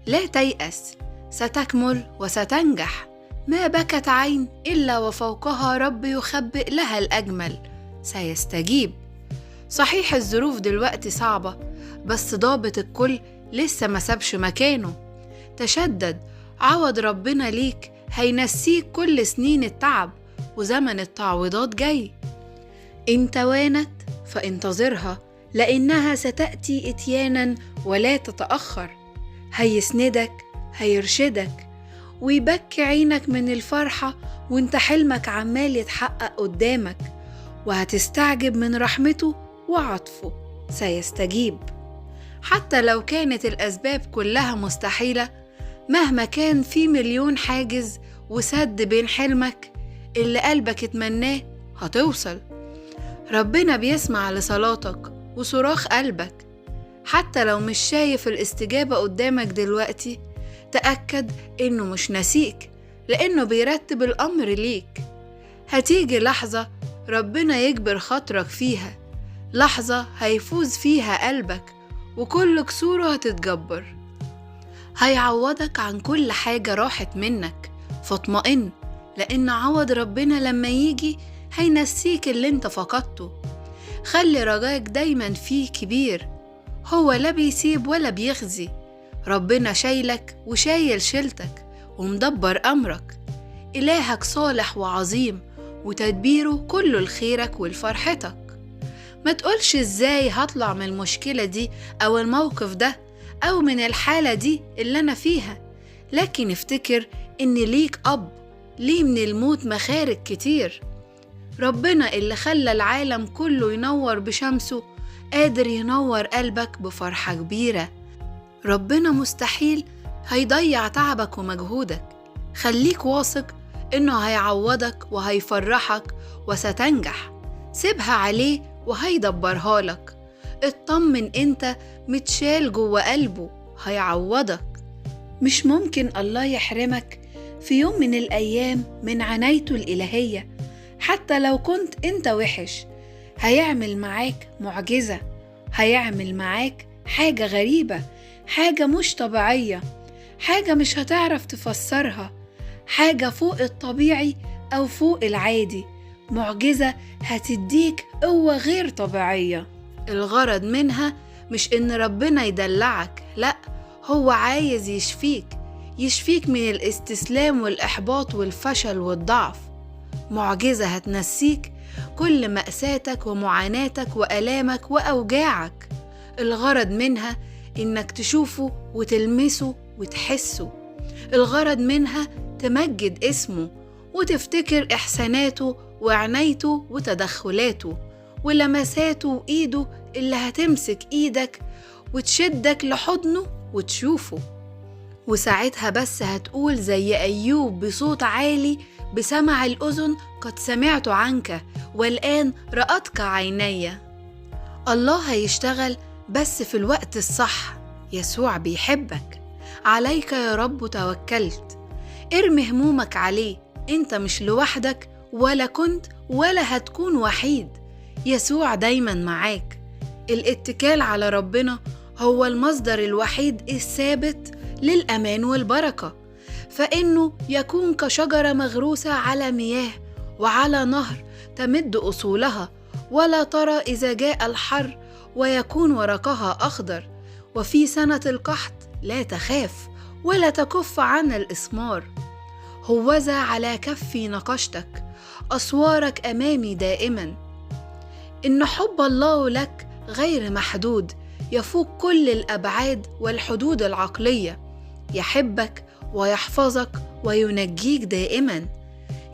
لا تيأس، ستكمل وستنجح. ما بكت عين إلا وفوقها رب يخبئ لها الأجمل، سيستجيب. صحيح الظروف دلوقتي صعبة، بس ضابط الكل لسه ما سابش مكانه. تشدد، عوض ربنا ليك هينسيك كل سنين التعب، وزمن التعويضات جاي. إن توانت فانتظرها، لأنها ستأتي إتيانا ولا تتأخر. هيسندك، هيرشدك، ويبكي عينك من الفرحة وانت حلمك عمال يتحقق قدامك، وهتستعجب من رحمته وعطفه، سيستجيب. حتى لو كانت الأسباب كلها مستحيلة، مهما كان في مليون حاجز وسد بين حلمك اللي قلبك اتمناه، هتوصل. ربنا بيسمع لصلاتك وصراخ قلبك. حتى لو مش شايف الاستجابة قدامك دلوقتي، تأكد إنه مش ناسيك، لأنه بيرتب الأمر ليك. هتيجي لحظة ربنا يجبر خاطرك فيها، لحظة هيفوز فيها قلبك وكل كسوره هتتجبر. هيعوضك عن كل حاجة راحت منك، فاطمئن، لأن عوض ربنا لما يجي هينسيك اللي انت فقدته. خلي رجاك دايما فيه كبير، هو لا بيسيب ولا بيخزي. ربنا شايلك وشايل شيلتك ومدبر أمرك. إلهك صالح وعظيم، وتدبيره كله لخيرك ولفرحتك. ما تقولش إزاي هطلع من المشكلة دي أو الموقف ده أو من الحالة دي اللي أنا فيها، لكن افتكر إن ليك أب، ليه من الموت مخارج كتير. ربنا اللي خلى العالم كله ينور بشمسه قادر ينور قلبك بفرحة كبيرة. ربنا مستحيل هيضيع تعبك ومجهودك. خليك واثق إنه هيعوضك وهيفرحك وستنجح. سيبها عليه وهيدبرها لك. اطمن، انت متشال جوه قلبه، هيعوضك. مش ممكن الله يحرمك في يوم من الأيام من عنايته الإلهية. حتى لو كنت انت وحش، هيعمل معاك معجزة، هيعمل معاك حاجة غريبة، حاجة مش طبيعية، حاجة مش هتعرف تفسرها، حاجة فوق الطبيعي أو فوق العادي، معجزة هتديك قوة غير طبيعية. الغرض منها مش إن ربنا يدلعك، لأ، هو عايز يشفيك من الاستسلام والإحباط والفشل والضعف. معجزة هتنسيك كل مأساتك ومعاناتك وآلامك وأوجاعك. الغرض منها إنك تشوفه وتلمسه وتحسه. الغرض منها تمجد اسمه وتفتكر إحساناته وعنايته وتدخلاته ولمساته وإيده اللي هتمسك إيدك وتشدك لحضنه وتشوفه. وساعتها بس هتقول زي أيوب بصوت عالي بسمع الأذن: قد سمعت عنك والآن رأتك عيني. الله هيشتغل بس في الوقت الصح. يسوع بيحبك. عليك يا رب توكلت. ارمي همومك عليه، انت مش لوحدك، ولا كنت ولا هتكون وحيد. يسوع دايما معاك. الاتكال على ربنا هو المصدر الوحيد الثابت للأمان والبركة، فإنه يكون كشجرة مغروسة على مياه وعلى نهر تمد أصولها، ولا ترى إذا جاء الحر ويكون ورقها أخضر، وفي سنة القحط لا تخاف ولا تكف عن الإسمار. هوذا على كفي نقشتك، أسوارك أمامي دائما. إن حب الله لك غير محدود، يفوق كل الأبعاد والحدود العقلية. يحبك ويحفظك وينجيك دائما.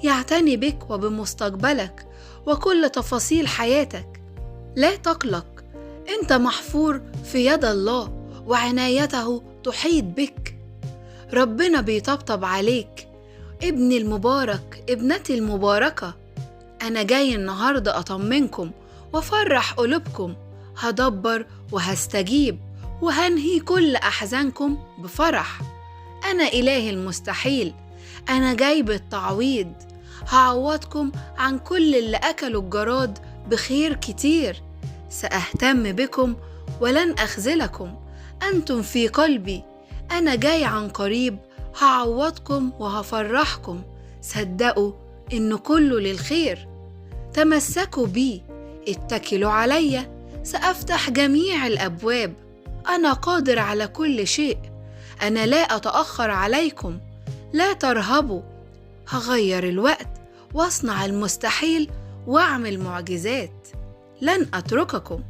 يعتني بك وبمستقبلك وكل تفاصيل حياتك. لا تقلق، أنت محفور في يد الله وعنايته تحيط بك. ربنا بيطبطب عليك. ابني المبارك، ابنتي المباركة، أنا جاي النهاردة أطمنكم وفرح قلوبكم. هدبر وهستجيب وهنهي كل أحزانكم بفرح. أنا إله المستحيل، أنا جاي بالتعويض. هعوضكم عن كل اللي أكلوا الجراد بخير كتير. سأهتم بكم ولن أخذلكم. أنتم في قلبي، أنا جاي عن قريب، هعوضكم وهفرحكم. صدقوا إنه كله للخير. تمسكوا بي، اتكلوا عليا، سأفتح جميع الأبواب. أنا قادر على كل شيء. أنا لا أتأخر عليكم. لا ترهبوا. هغير الوقت واصنع المستحيل واعمل معجزات. لن أترككم.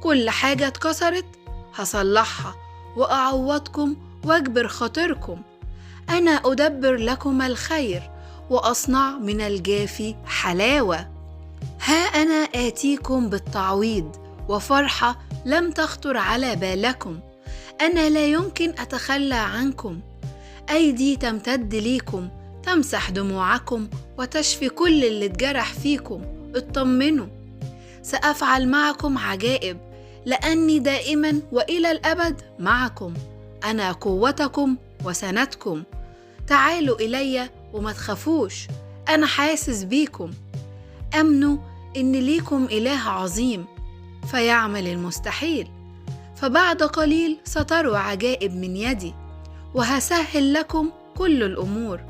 كل حاجة اتكسرت هصلحها وأعوضكم وأجبر خاطركم. أنا أدبر لكم الخير وأصنع من الجافي حلاوة. ها أنا آتيكم بالتعويض وفرحة لم تخطر على بالكم. أنا لا يمكن أتخلى عنكم. أيدي تمتد ليكم، تمسح دموعكم وتشفي كل اللي اتجرح فيكم. اطمنوا، سأفعل معكم عجائب، لأني دائما وإلى الأبد معكم. أنا قوتكم وسندكم. تعالوا إلي وما تخافوش، أنا حاسس بيكم. أمنوا إن ليكم إله عظيم فيعمل المستحيل. فبعد قليل ستروا عجائب من يدي، وهسهل لكم كل الأمور.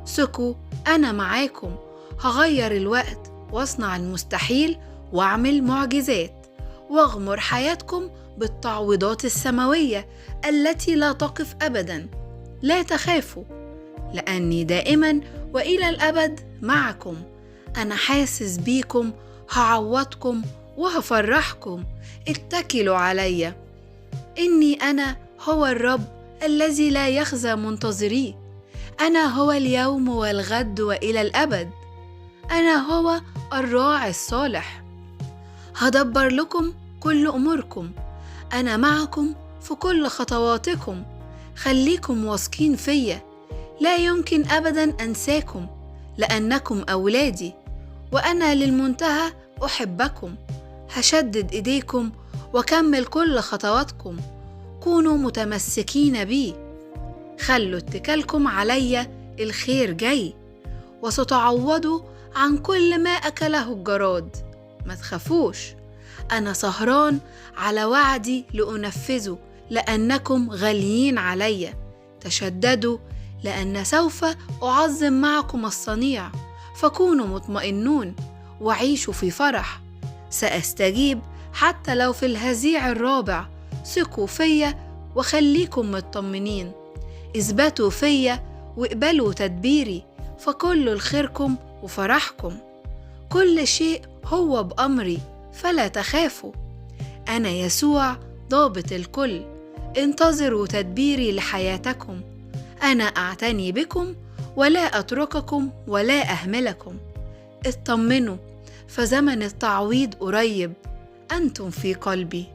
ثقوا، أنا معاكم. هغير الوقت واصنع المستحيل واعمل معجزات، واغمر حياتكم بالتعويضات السماوية التي لا تقف أبدا. لا تخافوا، لأني دائما وإلى الأبد معكم. أنا حاسس بيكم، هعوضكم وهفرحكم. اتكلوا علي. إني أنا هو الرب الذي لا يخزى منتظريه. أنا هو اليوم والغد وإلى الأبد. أنا هو الراعي الصالح. هدبر لكم كل أموركم. أنا معكم في كل خطواتكم. خليكم واثقين فيا. لا يمكن أبدا أنساكم، لأنكم أولادي، وأنا للمنتهى أحبكم. هشدد إيديكم وكمل كل خطواتكم. كونوا متمسكين بي. خلوا اتكالكم علي، الخير جاي، وستعوضوا عن كل ما أكله الجراد. ما تخافوش، أنا سهران على وعدي لأنفذه، لأنكم غاليين علي. تشددوا، لأن سوف أعظم معكم الصنيع. فكونوا مطمئنون وعيشوا في فرح. سأستجيب حتى لو في الهزيع الرابع. ثقوا فيا وخليكم مطمئنين. اثبتوا فيا واقبلوا تدبيري، فكل الخيركم وفرحكم. كل شيء هو بأمري، فلا تخافوا. أنا يسوع ضابط الكل. انتظروا تدبيري لحياتكم. أنا أعتني بكم ولا أترككم ولا أهملكم. اطمنوا، فزمن التعويض قريب. أنتم في قلبي.